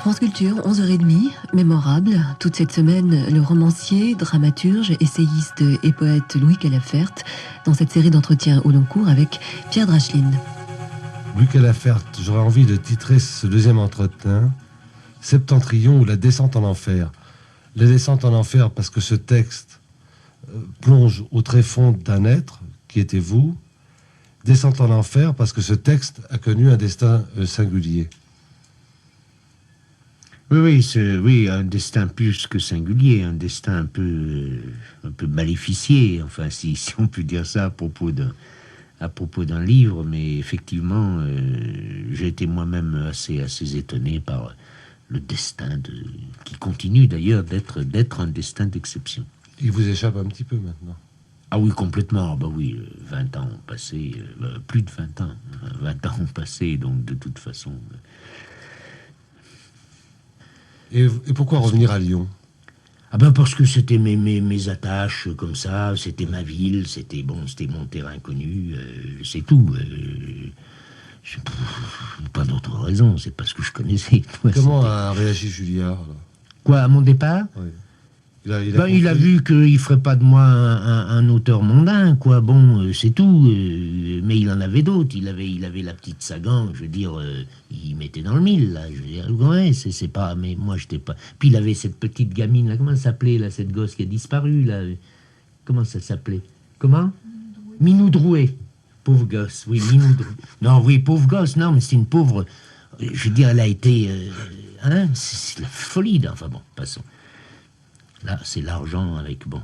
France Culture, 11h30, mémorable. Toute cette semaine, le romancier, dramaturge, essayiste et poète Louis Calafert, dans cette série d'entretiens au long cours avec Pierre Dracheline. Louis Calafert, j'aurais envie de titrer ce deuxième entretien « Septentrion ou la descente en enfer ». La descente en enfer parce que ce texte plonge au tréfonds d'un être qui était vous. Descente en enfer parce que ce texte a connu un destin singulier. Oui, un destin plus que singulier, un destin un peu maléficié, enfin, si on peut dire ça à propos d'un livre, mais effectivement, j'ai été moi-même assez étonné par le destin qui continue d'ailleurs d'être un destin d'exception. Il vous échappe un petit peu maintenant. Ah oui, complètement. Ah bah oui, 20 ans ont passé, plus de 20 ans. 20 ans ont passé, donc de toute façon... Et pourquoi revenir à Lyon? Ah ben parce que c'était mes attaches comme ça, c'était ma ville, c'était mon terrain connu, c'est tout. Pas d'autre raison, c'est parce que je connaissais. Comment a réagi Julliard là? Quoi, à mon départ? Oui. Il a vu qu'il ferait pas de moi un auteur mondain, quoi. Bon, c'est tout. Mais il en avait d'autres. Il avait la petite Sagan, je veux dire, il mettait dans le mille, là. Je veux dire, ouais, c'est pas. Mais moi, j'étais pas. Puis il avait cette petite gamine, là. Comment elle s'appelait, là, cette gosse qui a disparu, là? Comment ça s'appelait? Comment? Minou Drouet. Pauvre gosse, oui, Minou Drouet. Non, oui, pauvre gosse, non, mais c'est une pauvre. Je veux dire, elle a été. C'est la folie, là. Enfin bon, passons. Là, c'est l'argent avec... Bon,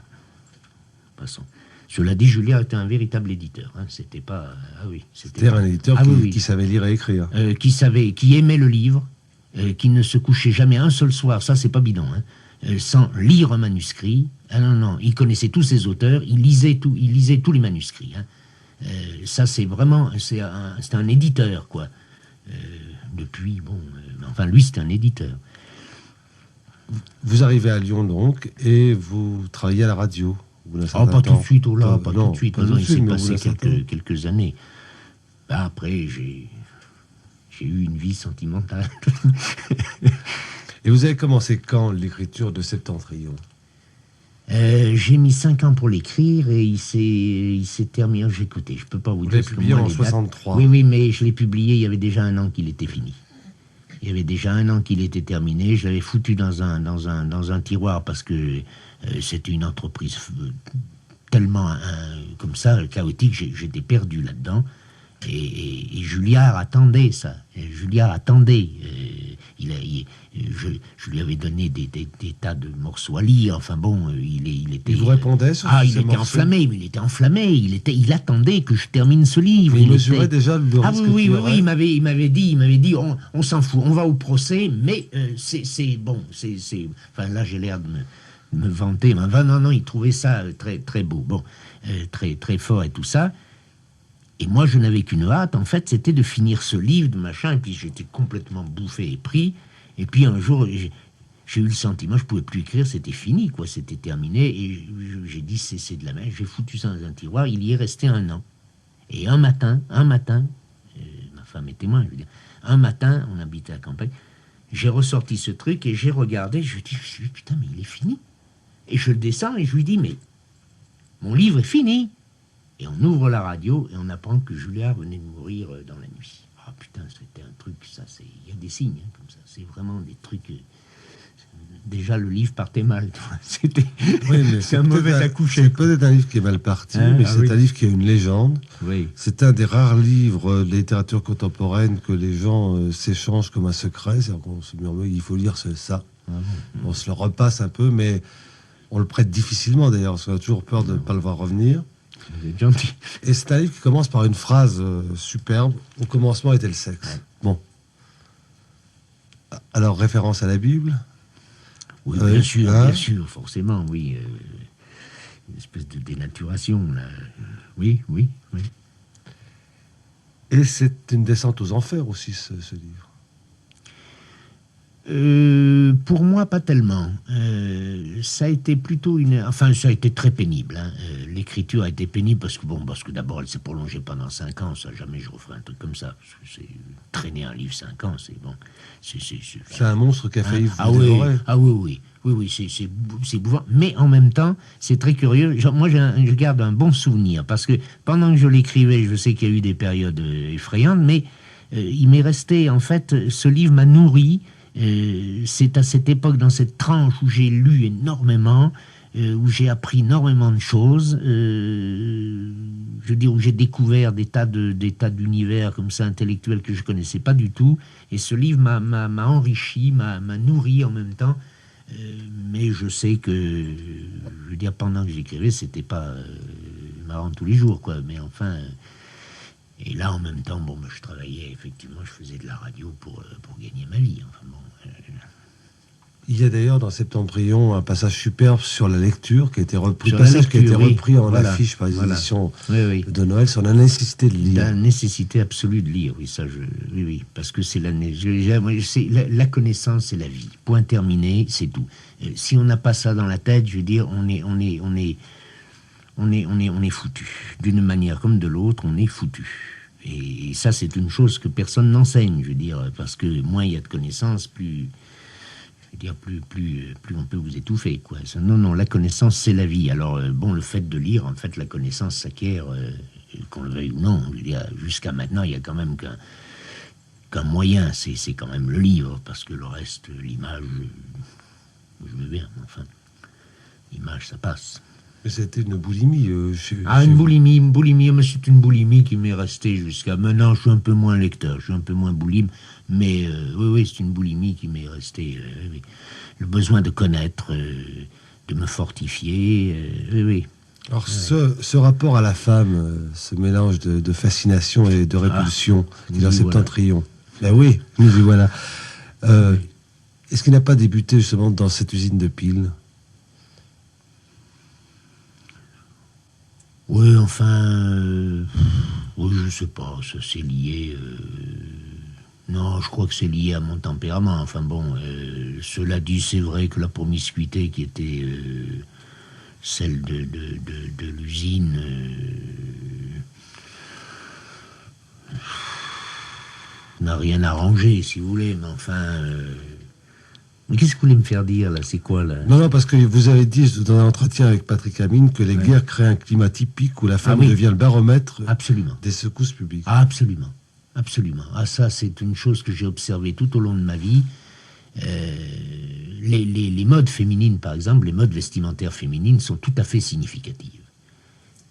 passons. Cela dit, Julliard était un véritable éditeur. Hein. C'était pas... Ah oui. C'était un éditeur qui savait lire et écrire. Qui aimait le livre, qui ne se couchait jamais un seul soir, ça c'est pas bidon, hein, sans lire un manuscrit. Ah non, il connaissait tous ses auteurs, il lisait tous les manuscrits. Hein. Ça c'est vraiment... C'est un éditeur, quoi. Depuis, bon... enfin, lui, c'était un éditeur. Vous arrivez à Lyon, donc, et vous travaillez à la radio. Pas tout de suite, pas tout de suite. Non, il s'est passé quelques années. Après, j'ai eu une vie sentimentale. Et vous avez commencé quand l'écriture de Septentrion? J'ai mis 5 ans pour l'écrire et il s'est terminé. Écoutez, je peux pas vous dire. Vous l'avez publié en 63. Oui, mais je l'ai publié, il y avait déjà 1 an qu'il était fini. Il y avait déjà 1 an qu'il était terminé. Je l'avais foutu dans un tiroir parce que c'était une entreprise tellement comme ça, chaotique. J'étais perdu là-dedans. Et Julliard attendait ça. Julliard attendait. Je lui avais donné des tas de morceaux à lire. Enfin bon, il était... Il vous répondait sur il était enflammé, mais il était enflammé. Il attendait que je termine ce livre. Il mesurait déjà le risque. Oui, il m'avait dit, on s'en fout, on va au procès, mais c'est bon, enfin là j'ai l'air de me vanter. Mais enfin, non, il trouvait ça très très beau, bon, très très fort et tout ça. Et moi, je n'avais qu'une hâte, en fait, c'était de finir ce livre, de machin, et puis j'étais complètement bouffé et pris. Et puis un jour, j'ai eu le sentiment, je pouvais plus écrire, c'était fini, quoi, c'était terminé. Et j'ai dit, c'est de la merde, j'ai foutu ça dans un tiroir, il y est resté 1 an. Et un matin, ma femme est témoin, je veux dire, un matin, on habitait à la campagne, j'ai ressorti ce truc et j'ai regardé, je dis, putain, mais il est fini. Et je le descends et je lui dis, mais mon livre est fini. Et on ouvre la radio et on apprend que Julliard venait de mourir dans la nuit. Ah putain, c'était un truc, ça, il y a des signes hein, comme ça. C'est vraiment des trucs. Déjà, le livre partait mal. C'était. Oui, mais c'est un mauvais accouché. C'est peut-être un livre qui est mal parti, mais c'est un livre qui a une légende. Oui. C'est un des rares livres de littérature contemporaine que les gens s'échangent comme un secret. C'est-à-dire qu'on se murmure, il faut lire ça. Ah bon. On se le repasse un peu, mais on le prête difficilement d'ailleurs, parce qu'on a toujours peur de ne pas le voir revenir. Vous êtes gentil. Et c'est un livre qui commence par une phrase superbe. Au commencement était le sexe. Bon. Alors, référence à la Bible? Oui, bien sûr, forcément, oui. Une espèce de dénaturation, là. Oui. Et c'est une descente aux enfers aussi, ce livre. Pour moi, pas tellement. Ça a été plutôt ça a été très pénible. Hein. L'écriture a été pénible parce que d'abord, elle s'est prolongée pendant 5 ans. Ça, jamais je referai un truc comme ça. Parce que traîner un livre 5 ans, c'est bon. C'est un monstre qui a failli vous dévorer. Oui, c'est bouffant. Mais en même temps, c'est très curieux. Moi, je garde un bon souvenir parce que pendant que je l'écrivais, je sais qu'il y a eu des périodes effrayantes, mais il m'est resté, en fait, ce livre m'a nourri. C'est à cette époque, dans cette tranche où j'ai lu énormément, où j'ai appris énormément de choses, je veux dire, où j'ai découvert des tas d'univers comme ça intellectuels que je connaissais pas du tout, et ce livre m'a enrichi, m'a nourri en même temps, mais je sais que, je veux dire, pendant que j'écrivais, c'était pas marrant tous les jours, quoi, mais enfin... Et là, en même temps, je travaillais, effectivement, je faisais de la radio pour gagner ma vie. Enfin, Il y a d'ailleurs dans Septentrion un passage superbe sur la lecture qui a été repris, en affiche par les éditions de Noël sur la nécessité de lire. La nécessité absolue de lire, oui, parce que c'est la connaissance, c'est la vie. Point terminé, c'est tout. Si on n'a pas ça dans la tête, je veux dire, on est foutu. D'une manière comme de l'autre, on est foutu. Et ça, c'est une chose que personne n'enseigne, je veux dire, parce que moins il y a de connaissances, plus on peut vous étouffer, quoi. Non, la connaissance, c'est la vie. Alors, le fait de lire, en fait, la connaissance s'acquiert, qu'on le veuille ou non. Je veux dire, jusqu'à maintenant, il y a quand même qu'un moyen, c'est quand même le livre, parce que le reste, l'image, je veux bien, enfin, l'image, ça passe. Mais c'était une boulimie. Une boulimie, mais c'est une boulimie qui m'est restée jusqu'à maintenant. Je suis un peu moins lecteur, je suis un peu moins boulime, mais oui, c'est une boulimie qui m'est restée. Le besoin de connaître, de me fortifier, oui. Alors ce rapport à la femme, ce mélange de fascination et de répulsion, qui est dans Septentrion. Ben oui, nous y voilà. Est-ce qu'il n'a pas débuté justement dans cette usine de piles? Oui, enfin, je sais pas, ça c'est lié. Non, je crois que c'est lié à mon tempérament. Enfin cela dit, c'est vrai que la promiscuité qui était celle de l'usine n'a rien arrangé, si vous voulez, mais enfin... Mais qu'est-ce que vous voulez me faire dire, là? C'est quoi, là? Non, parce que vous avez dit dans un entretien avec Patrick Amine que les guerres créent un climat typique où la femme devient le baromètre des secousses publiques. Absolument. Ça, c'est une chose que j'ai observée tout au long de ma vie. Les modes féminines, par exemple, les modes vestimentaires féminines sont tout à fait significatives.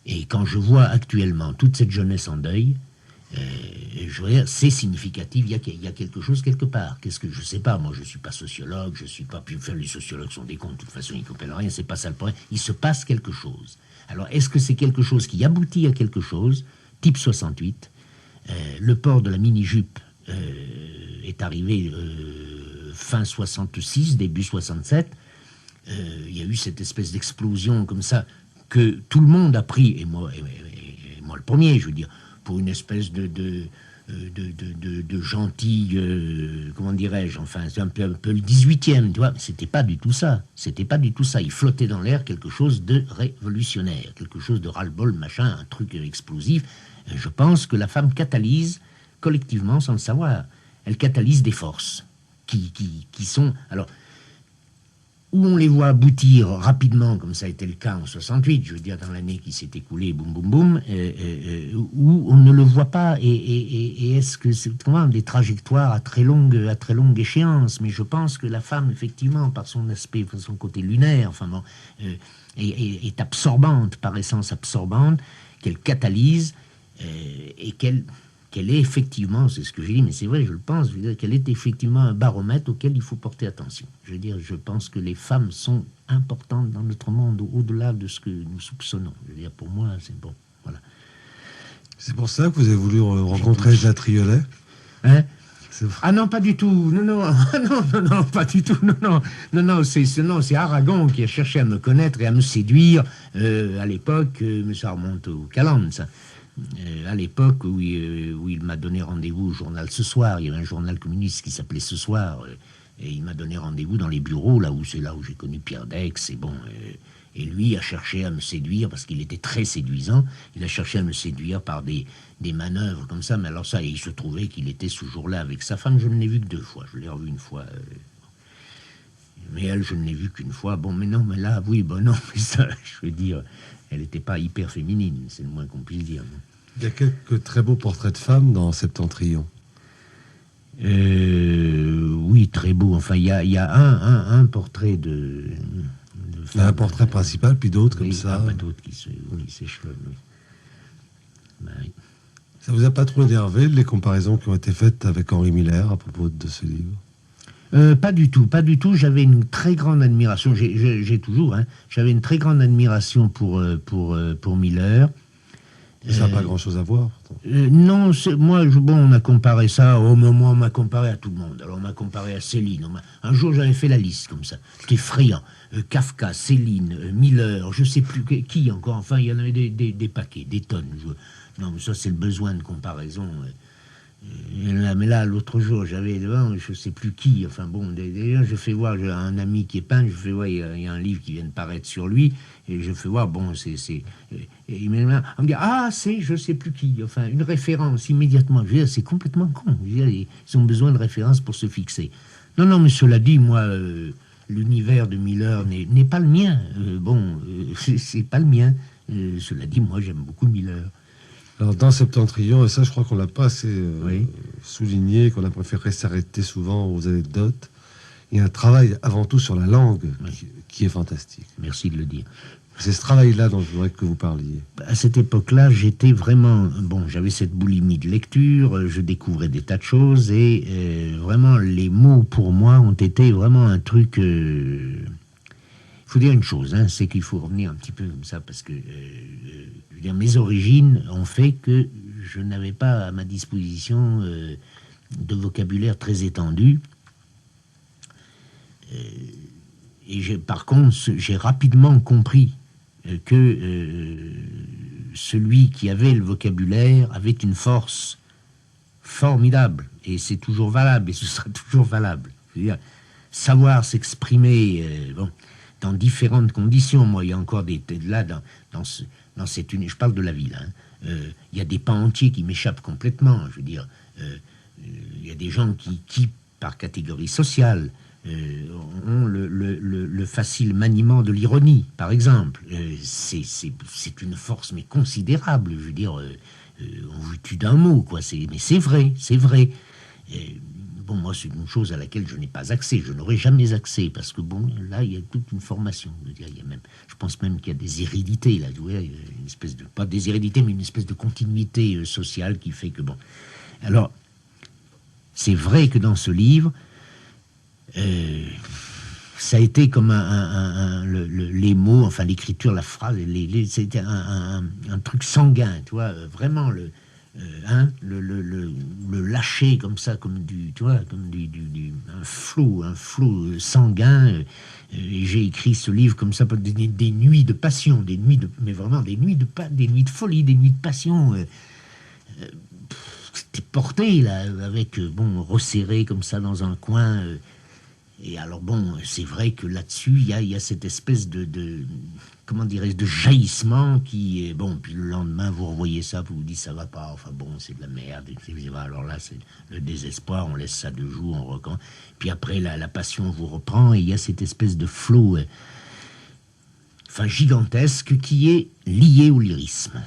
Et quand je vois actuellement toute cette jeunesse en deuil, je veux dire, c'est significatif. Il y a quelque chose quelque part. Qu'est-ce que je sais pas? Moi, je suis pas sociologue. Je suis pas. Puis les sociologues sont des cons. De toute façon, ils comprennent rien. C'est pas ça le problème. Il se passe quelque chose. Alors, est-ce que c'est quelque chose qui aboutit à quelque chose? Type 68. Le port de la mini-jupe est arrivé fin 66, début 67. Il y a eu cette espèce d'explosion comme ça que tout le monde a pris, et moi le premier, je veux dire, pour une espèce de gentil, comment dirais-je, enfin, c'est un peu le 18e, tu vois. C'était pas du tout ça. Il flottait dans l'air quelque chose de révolutionnaire, quelque chose de ras-le-bol, machin, un truc explosif. Je pense que la femme catalyse collectivement, sans le savoir. Elle catalyse des forces qui sont... Alors, où on les voit aboutir rapidement, comme ça a été le cas en 68, je veux dire, dans l'année qui s'est écoulée, boum, boum, boum, où on ne le voit pas, et est-ce que c'est comment des trajectoires à très longue échéance? Mais je pense que la femme, effectivement, par son aspect, par son côté lunaire, enfin bon, est absorbante, par essence absorbante, qu'elle catalyse, et qu'elle est effectivement, c'est ce que j'ai dit, mais c'est vrai, je le pense, je veux dire qu'elle est effectivement un baromètre auquel il faut porter attention. Je veux dire, je pense que les femmes sont importantes dans notre monde, au-delà de ce que nous soupçonnons. Je veux dire, pour moi, c'est bon, voilà. C'est pour ça que vous avez voulu rencontrer Elsa Triolet? Hein? Ah non, pas du tout. Non, pas du tout. Non, c'est Aragon qui a cherché à me connaître et à me séduire à l'époque, mais ça remonte au Calandre, ça. À l'époque où il m'a donné rendez-vous au journal Ce Soir, il y avait un journal communiste qui s'appelait Ce Soir, Et il m'a donné rendez-vous dans les bureaux, c'est là où j'ai connu Pierre Daix, et lui a cherché à me séduire, parce qu'il était très séduisant, il a cherché à me séduire par des manœuvres comme ça, mais alors ça, et il se trouvait qu'il était ce jour-là avec sa femme, je ne l'ai vu que 2 fois, je l'ai revu une fois, mais elle, je ne l'ai vue qu'une fois, mais là, oui, non, mais ça, je veux dire, elle n'était pas hyper féminine, c'est le moins qu'on puisse dire. Il y a quelques très beaux portraits de femmes dans Septentrion. Oui, très beau, enfin, il y a un portrait de il y a un portrait principal, puis d'autres comme ça. D'autres qui s'échelonnent. Oui. Ça vous a pas trop énervé les comparaisons qui ont été faites avec Henri Miller à propos de ce livre? Pas du tout. J'avais une très grande admiration. J'ai toujours. J'avais une très grande admiration pour Miller. Ça n'a pas grand-chose à voir. Non, on a comparé ça. Au moment, on m'a comparé à tout le monde. Alors, on m'a comparé à Céline. Un jour, j'avais fait la liste comme ça. J'étais friand. Kafka, Céline, Miller, je sais plus qui encore. Enfin, il y en avait des paquets, des tonnes. Non, mais ça, c'est le besoin de comparaison. Mais là, l'autre jour, j'avais devant, je sais plus qui. Enfin bon, d'ailleurs, je fais voir, j'ai un ami qui est peintre, je fais voir, il y a un livre qui vient de paraître sur lui, et je fais voir, et il me dit, c'est je sais plus qui. Enfin, une référence immédiatement. Je veux dire, c'est complètement con. Je veux dire, ils ont besoin de références pour se fixer. Non, mais cela dit, moi, l'univers de Miller n'est pas le mien. C'est pas le mien. Cela dit, moi, j'aime beaucoup Miller. Alors, dans Septentrion, et ça, je crois qu'on l'a pas assez souligné, qu'on a préféré s'arrêter souvent aux anecdotes, il y a un travail avant tout sur la langue qui est fantastique. Merci de le dire. C'est ce travail-là dont je voudrais que vous parliez. À cette époque-là, j'étais vraiment... j'avais cette boulimie de lecture, je découvrais des tas de choses, et vraiment, les mots, pour moi, ont été vraiment un truc... Il faut dire une chose, c'est qu'il faut revenir un petit peu comme ça, parce que je veux dire, mes origines ont fait que je n'avais pas à ma disposition de vocabulaire très étendu. Par contre, j'ai rapidement compris que celui qui avait le vocabulaire avait une force formidable, et c'est toujours valable, et ce sera toujours valable. Je veux dire, savoir s'exprimer... dans différentes conditions. Moi, il y a encore dans cette je parle de la ville. Il y a des pans entiers qui m'échappent complètement. Je veux dire, il y a des gens qui par catégorie sociale, ont le facile maniement de l'ironie, par exemple. C'est une force mais considérable. Je veux dire, on vous tue d'un mot, quoi. Mais c'est vrai, c'est vrai. Moi, c'est une chose à laquelle je n'ai pas accès. Je n'aurai jamais accès, parce que, là, il y a toute une formation. Je pense même qu'il y a des hérédités, là. Une espèce de... Pas des hérédités, mais une espèce de continuité sociale qui fait que, Alors, c'est vrai que dans ce livre, ça a été comme les mots, enfin, l'écriture, la phrase, c'était un truc sanguin, tu vois, vraiment, le lâcher comme ça, comme un flot sanguin. Et j'ai écrit ce livre comme ça, des nuits de passion, mais vraiment des nuits de folie, des nuits de passion. C'était porté là, avec resserré comme ça dans un coin. Et alors c'est vrai que là-dessus il y a cette espèce de comment dirais-je, de jaillissement qui est puis le lendemain vous revoyez ça, vous vous dites ça va pas, enfin c'est de la merde, alors là c'est le désespoir, on laisse ça 2 jours, on recommence, puis après la passion vous reprend, et il y a cette espèce de flot gigantesque qui est lié au lyrisme.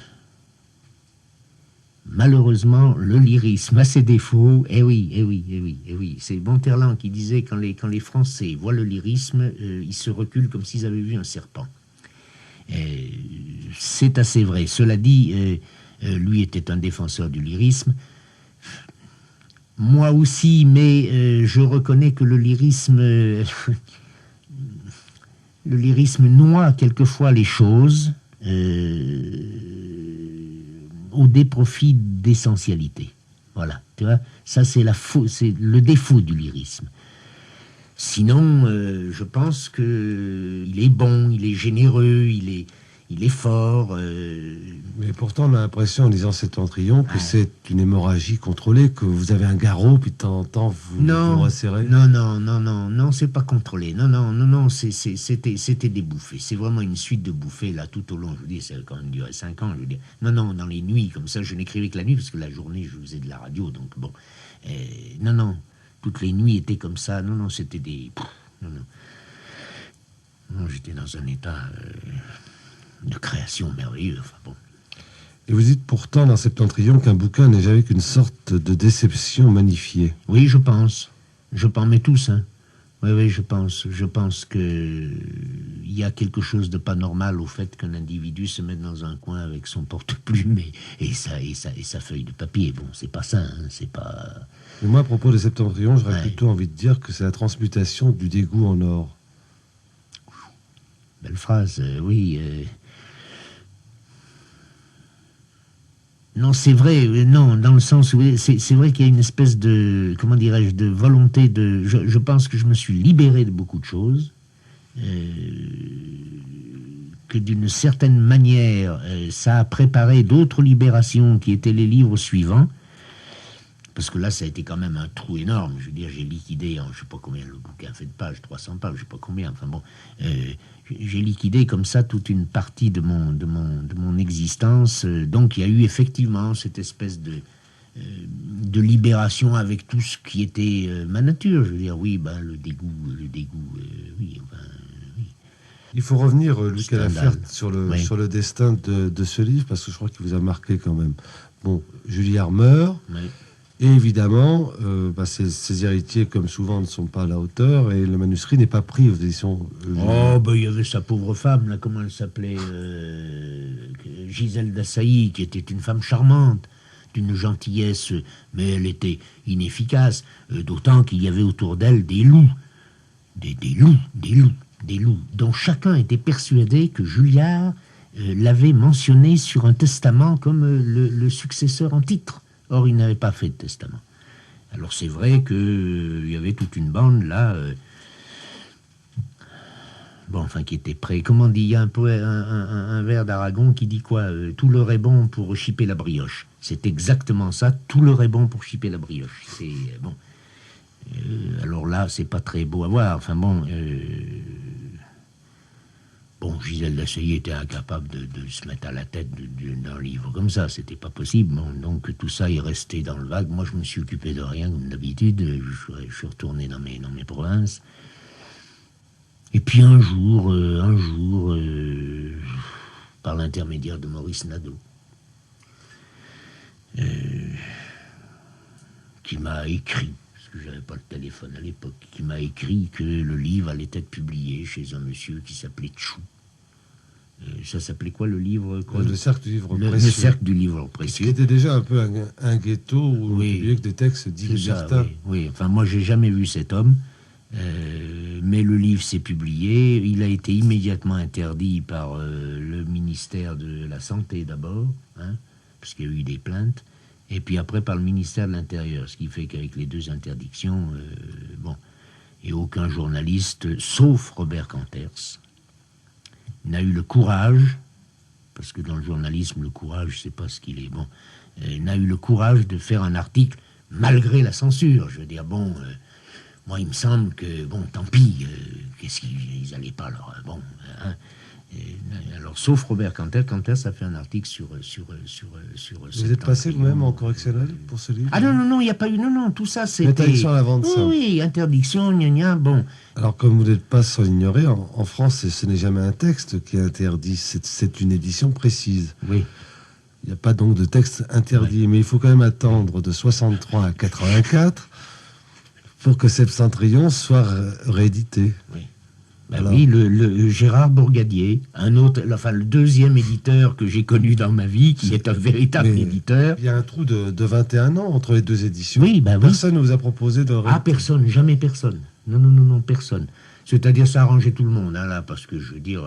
Malheureusement, le lyrisme a ses défauts. Eh oui. C'est Bonterland qui disait quand les Français voient le lyrisme, ils se reculent comme s'ils avaient vu un serpent. C'est assez vrai. Cela dit, lui était un défenseur du lyrisme. Moi aussi, mais je reconnais que le lyrisme noie quelquefois les choses. Au déprofit d'essentialité. Voilà, tu vois, ça c'est le défaut du lyrisme. Sinon, je pense que il est bon, il est généreux, il il est fort. Mais pourtant, on a l'impression, en lisant Septentrion, que c'est une hémorragie contrôlée, que vous avez un garrot, puis de temps en temps, vous resserrez. Non, c'est pas contrôlé. Non, c'était des bouffées. C'est vraiment une suite de bouffées, là, tout au long. Je vous dis, ça a quand même duré 5 ans, je veux dire. Non, dans les nuits, comme ça, je n'écrivais que la nuit, parce que la journée, je faisais de la radio, donc bon. Non, toutes les nuits étaient comme ça. Non, c'était des... Non, j'étais dans un état de création merveilleux. Enfin, bon. Et vous dites pourtant dans Septentrion qu'un bouquin n'est jamais qu'une sorte de déception magnifiée. Oui, je pense. Je pense, mais tous, hein. Oui, je pense. Je pense que il y a quelque chose de pas normal au fait qu'un individu se mette dans un coin avec son porte-plume et sa feuille de papier. Bon, c'est pas ça, hein, c'est pas... Mais moi, à propos de Septentrion, j'aurais plutôt envie de dire que c'est la transmutation du dégoût en or. Belle phrase, oui. Non, c'est vrai, non, dans le sens où c'est vrai qu'il y a une espèce de, comment dirais-je, de volonté de... Je pense que je me suis libéré de beaucoup de choses, que d'une certaine manière, ça a préparé d'autres libérations qui étaient les livres suivants, parce que là, ça a été quand même un trou énorme. Je veux dire, j'ai liquidé, je sais pas combien, le bouquin fait de pages, 300 pages, je sais pas combien, enfin bon... j'ai liquidé comme ça toute une partie de mon existence. Donc il y a eu effectivement cette espèce de libération avec tout ce qui était ma nature. Je veux dire, oui, le dégoût, oui, enfin, oui. Il faut revenir, Luc Calafert, sur le destin de ce livre, parce que je crois qu'il vous a marqué quand même. Bon, Julliard meurt. Oui. Et évidemment, ses héritiers, comme souvent, ne sont pas à la hauteur, et le manuscrit n'est pas pris aux éditions. Il y avait sa pauvre femme, là, comment elle s'appelait, Gisèle d'Assailly, qui était une femme charmante, d'une gentillesse, mais elle était inefficace, d'autant qu'il y avait autour d'elle des loups, des loups, dont chacun était persuadé que Julliard l'avait mentionné sur un testament comme le successeur en titre. Or, il n'avait pas fait de testament. Alors, c'est vrai qu'il y avait toute une bande, là, qui était prêt. Comment dit, il y a un vers d'Aragon qui dit quoi tout leur est bon pour chipper la brioche. C'est exactement ça, tout leur est bon pour chipper la brioche. C'est, bon. Alors là, c'est pas très beau à voir. Enfin, Gisèle d'Assailly était incapable de se mettre à la tête d'un livre comme ça, c'était pas possible. Bon, donc tout ça est resté dans le vague. Moi, je me suis occupé de rien comme d'habitude. Je suis retourné dans mes provinces. Et puis un jour, par l'intermédiaire de Maurice Nadeau, qui m'a écrit, parce que j'avais pas le téléphone à l'époque, qui m'a écrit que le livre allait être publié chez un monsieur qui s'appelait Tchou. Ça s'appelait quoi le livre quoi, Le Cercle du Livre Précieux. Le Cercle du Livre Précieux. Qui était déjà un peu un ghetto où on publiait que des textes dits libertins. Oui, enfin moi j'ai jamais vu cet homme, mais le livre s'est publié. Il a été immédiatement interdit par le ministère de la Santé d'abord, parce qu'il y a eu des plaintes, et puis après par le ministère de l'Intérieur, ce qui fait qu'avec les deux interdictions, et aucun journaliste, sauf Robert Canters, n'a eu le courage, parce que dans le journalisme, le courage, c'est pas ce qu'il est, n'a eu le courage de faire un article malgré la censure. Je veux dire, moi, il me semble que, tant pis, qu'est-ce qu'ils allaient pas leur... alors, sauf Robert Canters a fait un article sur Vous êtes passé vous-même en correctionnel pour ce livre? Ah non, il n'y a pas eu... Non, tout ça, c'était... Interdiction à la vente, ça. Oui, interdiction, bon... Alors, comme vous n'êtes pas sans l'ignorer, en France, ce n'est jamais un texte qui est interdit, c'est une édition précise. Oui. Il n'y a pas donc de texte interdit, mais il faut quand même attendre de 63 à 84 pour que Septentrion soit réédité. Oui. Oui, le Gérard Bourgadier, le deuxième éditeur que j'ai connu dans ma vie, qui est un véritable éditeur. Il y a un trou de 21 ans entre les deux éditions. Oui, personne ne vous a proposé de rééditer. Personne, jamais personne. Non, personne. C'est-à-dire, ça arrangeait tout le monde, là, parce que, je veux dire...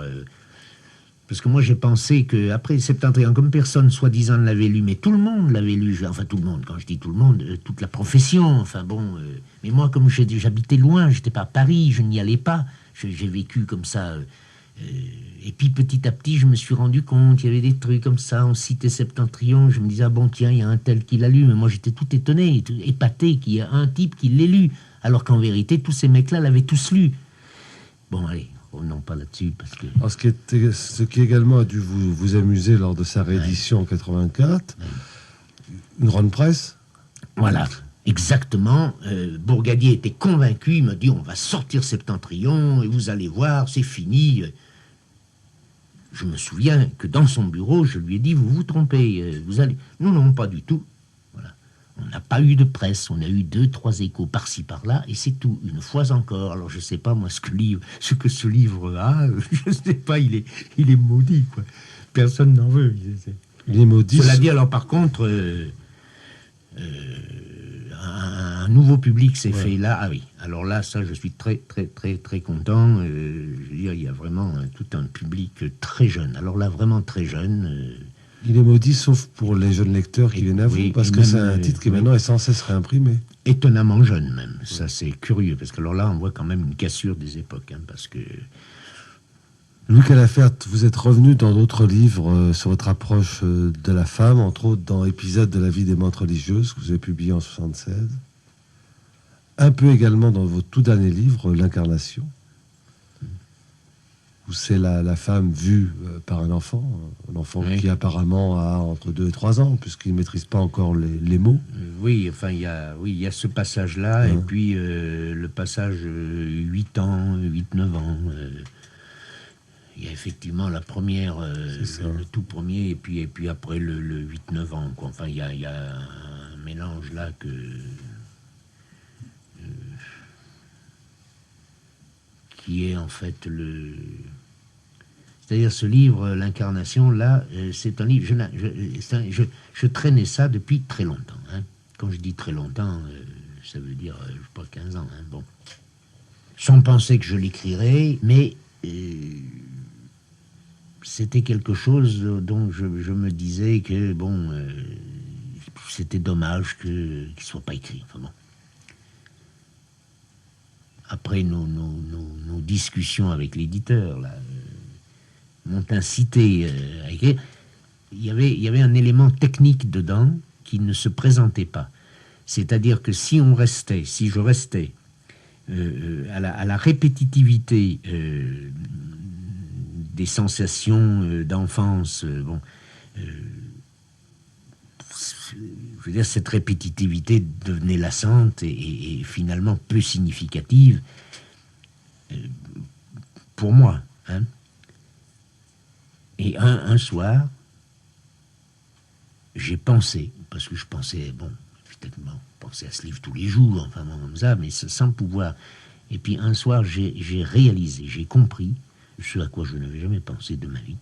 parce que moi, j'ai pensé qu'après Septentrion, comme personne, soi-disant, ne l'avait lu, mais tout le monde l'avait lu, enfin, tout le monde, quand je dis tout le monde, toute la profession, mais moi, comme j'habitais loin, j'étais pas à Paris, je n'y allais pas, j'ai vécu comme ça, Et puis petit à petit, je me suis rendu compte, il y avait des trucs comme ça, on citait Septentrion, je me disais, ah bon tiens, il y a un tel qui l'a lu, mais moi j'étais tout étonné, tout épaté qu'il y a un type qui l'ait lu, alors qu'en vérité, tous ces mecs-là l'avaient tous lu. Bon allez, revenons pas là-dessus, parce que... Alors, ce qui également a dû vous amuser lors de sa réédition en 84, une grande presse. Voilà. Exactement, Bourgadier était convaincu, il m'a dit on va sortir Septentrion et vous allez voir, c'est fini. Je me souviens que dans son bureau, je lui ai dit vous vous trompez, vous allez... Non, pas du tout. Voilà. On n'a pas eu de presse, on a eu 2-3 échos par-ci par-là et c'est tout, une fois encore. Alors je sais pas moi ce que ce livre a, je sais pas, il est maudit quoi. Personne n'en veut. Il est maudit. Cela dit alors par contre... un nouveau public s'est fait là. Ah oui, alors là, ça, je suis très, très, très, très content. Je veux dire, il y a vraiment tout un public très jeune. Alors là, vraiment très jeune. Il est maudit, sauf pour les jeunes lecteurs qui viennent à vous, parce que c'est un titre qui maintenant est sans cesse réimprimé. Étonnamment jeune, même. Ça, c'est curieux, parce que alors là, on voit quand même une cassure des époques, hein, parce que... Louis Calafert, vous êtes revenu dans d'autres livres sur votre approche de la femme, entre autres dans Épisode de la vie des montes religieuses, que vous avez publié en 1976. Un peu également dans votre tout dernier livre, L'Incarnation, où c'est la femme vue par un enfant qui apparemment a entre 2 et 3 ans, puisqu'il ne maîtrise pas encore les mots. Oui, enfin, il y a ce passage-là, et puis le passage 8 ans, 8-9 ans... Il y a effectivement la première, le tout premier, et puis après le 8-9 ans. Quoi. Enfin, il y a un mélange là qui est en fait le... C'est-à-dire ce livre, L'Incarnation, là, c'est un livre... Je traînais ça depuis très longtemps. Hein. Quand je dis très longtemps, ça veut dire, je sais pas, 15 ans. Hein, bon. Sans penser que je l'écrirais, mais... c'était quelque chose dont je me disais que, bon, c'était dommage qu'il ne soit pas écrit. Enfin bon. Après nos discussions avec l'éditeur, là, m'ont incité à écrire. Il y avait un élément technique dedans qui ne se présentait pas. C'est-à-dire que si je restais à la répétitivité des sensations d'enfance, je veux dire, cette répétitivité devenait lassante et finalement peu significative pour moi. Hein. Et un soir, j'ai pensé, parce que je pensais, bon, évidemment, penser à ce livre tous les jours, enfin bon, comme ça, mais sans pouvoir. Et puis un soir, j'ai réalisé, j'ai compris ce à quoi je n'avais jamais pensé de ma vie.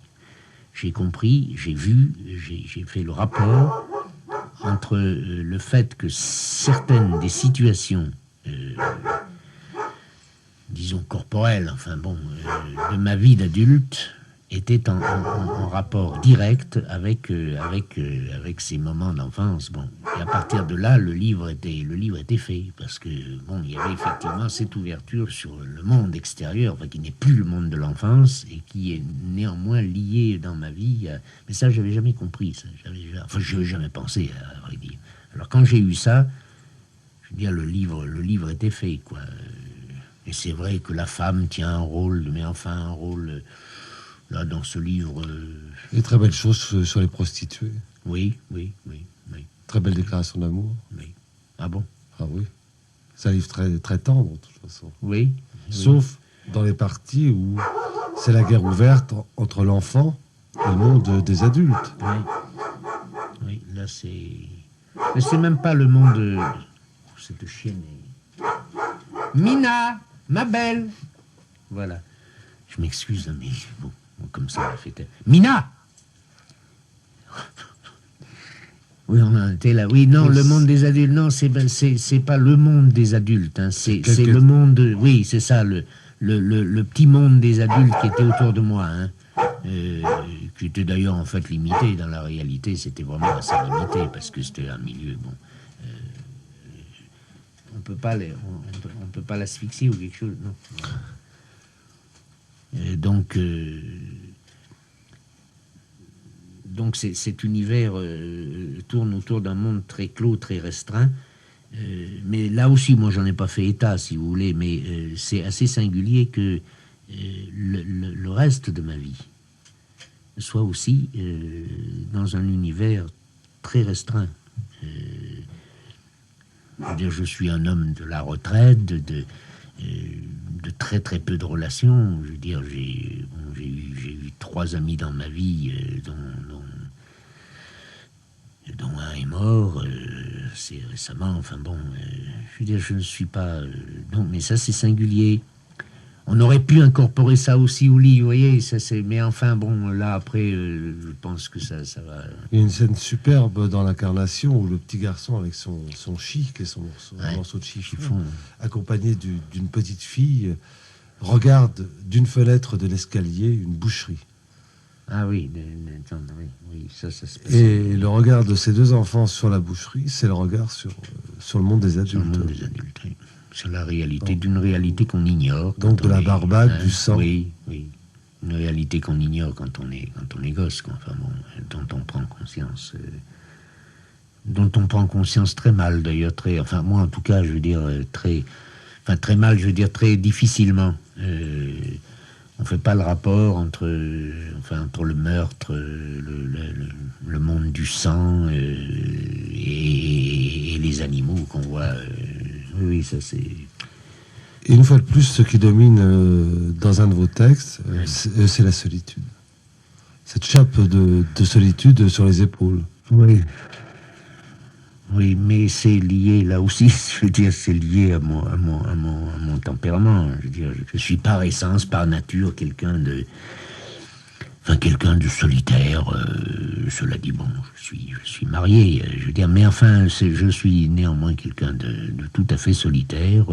J'ai compris, j'ai vu, j'ai fait le rapport entre le fait que certaines des situations, disons corporelles, enfin bon, de ma vie d'adulte, étaient en rapport direct avec ces moments d'enfance. Bon, et à partir de là, le livre était fait, parce que bon, il y avait effectivement cette ouverture sur le monde extérieur, enfin, qui n'est plus le monde de l'enfance et qui est néanmoins lié dans ma vie. Mais ça, j'avais jamais compris. Ça, je n'avais jamais pensé, à vrai dire. Alors quand j'ai eu ça, je veux dire, le livre était fait, quoi. Et c'est vrai que la femme tient un rôle, mais enfin un rôle. Là, dans ce livre... Des très belles choses sur les prostituées. Oui. Très belle déclaration d'amour. Oui. Ah bon? Ah oui. C'est un livre très, très tendre, de toute façon. Oui. Sauf dans les parties où c'est la guerre ouverte entre l'enfant et le monde des adultes. Oui, là c'est... Mais c'est même pas le monde de... Cette chienne est... Mina, ma belle. Voilà. Je m'excuse, mais bon... Comme ça, on a fait... Mina! Oui, on en était là. Oui, non, le monde des adultes. Non, c'est pas le monde des adultes. Hein. C'est le monde... Oui, c'est ça, le petit monde des adultes qui était autour de moi. Hein. Qui était d'ailleurs, en fait, limité. Dans la réalité, c'était vraiment assez limité, parce que c'était un milieu... Bon, on peut pas l'asphyxier ou quelque chose, non. Donc cet univers tourne autour d'un monde très clos, très restreint. Mais là aussi, moi, j'en ai pas fait état, si vous voulez, mais c'est assez singulier que le reste de ma vie soit aussi dans un univers très restreint. Je suis un homme de la retraite, de très très peu de relations. Je veux dire, j'ai eu 3 amis dans ma vie, dont un est mort, c'est récemment. Enfin bon, je veux dire, je ne suis pas. Non, mais ça c'est singulier. On aurait pu incorporer ça aussi au lit, vous voyez, ça c'est. Mais enfin bon, là après, je pense que ça va. Il y a une scène superbe dans l'incarnation où le petit garçon avec son chi, qui est son morceau de chiffon, accompagné d'une petite fille, regarde d'une fenêtre de l'escalier une boucherie. Ah oui, oui, ça se passe. Et le regard de ces 2 enfants sur la boucherie, c'est le regard sur le monde des adultes. Sur le monde des adultes, oui. Sur la réalité, d'une réalité qu'on ignore. Donc de la barbade, du sang. Oui. Une réalité qu'on ignore quand on est gosse, quoi. Enfin bon, dont on prend conscience. Dont on prend conscience très mal, d'ailleurs, enfin moi en tout cas, je veux dire, très mal, je veux dire, très difficilement. On fait pas le rapport entre le meurtre, le monde du sang et les animaux qu'on voit. Oui, ça c'est. Et une fois de plus, ce qui domine dans un de vos textes, c'est la solitude. Cette chape de solitude sur les épaules. Oui. Oui, mais c'est lié, là aussi, je veux dire, c'est lié à mon tempérament. Je veux dire, je suis par essence, par nature, quelqu'un de solitaire. Cela dit, bon, je suis marié, je veux dire, mais enfin, je suis néanmoins quelqu'un de tout à fait solitaire.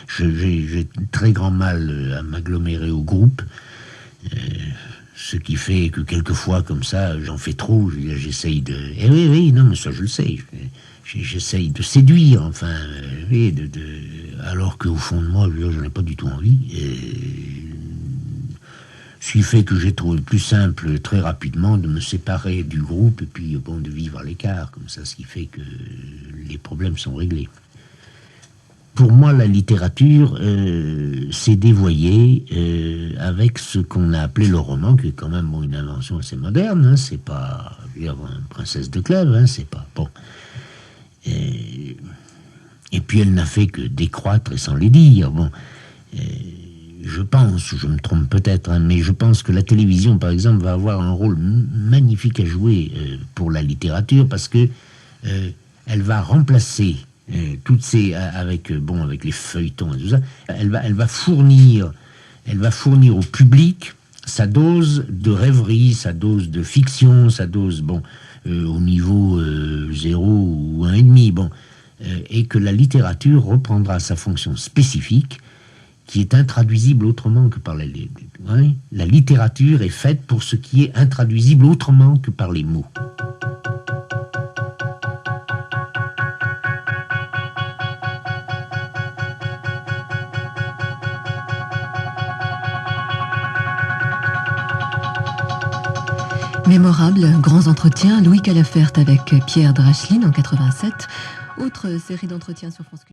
J'ai très grand mal à m'agglomérer au groupe. Ce qui fait que quelquefois, comme ça, j'en fais trop. J'essaye de. Eh oui, non, mais ça, je le sais. J'essaye de séduire, enfin, oui, alors qu'au fond de moi, je n'en ai pas du tout envie. Ce qui fait que j'ai trouvé plus simple, très rapidement, de me séparer du groupe et puis, bon, de vivre à l'écart, comme ça, ce qui fait que les problèmes sont réglés. Pour moi, la littérature s'est dévoyée avec ce qu'on a appelé le roman, qui est quand même une invention assez moderne. Hein, c'est pas, je veux dire, une princesse de Clèves, hein, c'est pas bon. Et puis elle n'a fait que décroître et sans les dire. Bon, je pense, je me trompe peut-être, hein, mais je pense que la télévision, par exemple, va avoir un rôle magnifique à jouer pour la littérature parce que elle va remplacer toutes ces avec les feuilletons et tout ça. Elle va fournir au public sa dose de rêverie, sa dose de fiction, sa dose au niveau 0 ou 1,5, bon, et que la littérature reprendra sa fonction spécifique qui est intraduisible autrement que par la littérature est faite pour ce qui est intraduisible autrement que par les mots. Mémorable, grands entretiens, Louis Calafert avec Pierre Dracheline en 87. Autre série d'entretiens sur France Culture.